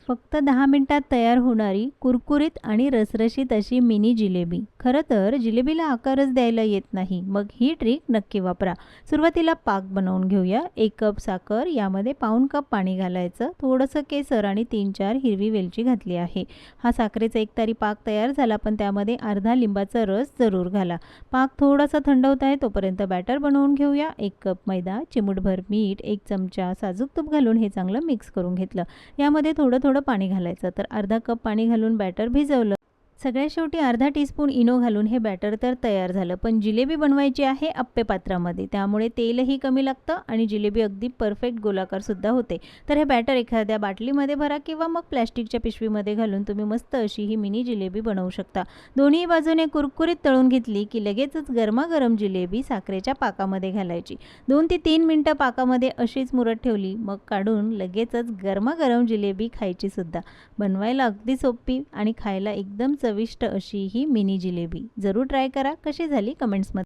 फक्त 10 मिनिटात तयार होणारी कुरकुरीत आणि रसरशीत अशी मिनी जिलेबी. खरं तर जिलेबीला आकारच द्यायला येत नाही, मग ही ट्रिक नक्की वापरा. सुरुवातीला पाक बनवून घेऊया. 1 कप साखर, यामध्ये पाऊण कप पाणी घालायचं, थोडंसं केसर आणि 3-4 हिरवी वेलची घातली आहे. हा साखरेचा एकतारी पाक तयार झाला, पण त्यामध्ये अर्धा लिंबाचा रस जरूर घाला. पाक थोडासा थंड होत आहे तोपर्यंत बॅटर बनवून घेऊया. 1 कप मैदा, चिमूटभर मीठ, 1 चमचा साजूक तूप घालून हे चांगलं मिक्स करून घेतलं. यामध्ये थोडं थोडं पाणी घालायचं. तर अर्धा कप पाणी घालून बॅटर भिजवलं. सगळ्यात शेवटी अर्धा टीस्पून इनो घालून हे बॅटर तर तयार झालं. पण जिलेबी बनवायची आहे अप्पे पात्रामध्ये, त्यामुळे तेलही कमी लागतं आणि जिलेबी अगदी परफेक्ट गोलाकार सुद्धा होते. तर हे बॅटर एखाद्या बाटलीमध्ये भरा किंवा मग प्लॅस्टिकच्या पिशवीमध्ये घालून तुम्ही मस्त अशी ही मिनी जिलेबी बनवू शकता. दोन्ही बाजूने कुरकुरीत तळून घेतली की लगेचच गरमागरम जिलेबी साखरेच्या पाकामध्ये घालायची. 2 ते 3 मिनिटं पाकामध्ये अशीच मुरत ठेवली, मग काढून लगेचच गरमागरम जिलेबी खायची सुद्धा. बनवायला अगदी सोपी आणि खायला एकदम चविष्ट अशी ही मिनी जिलेबी. जरूर ट्राय करा. कशी झाली कमेंट्समध्ये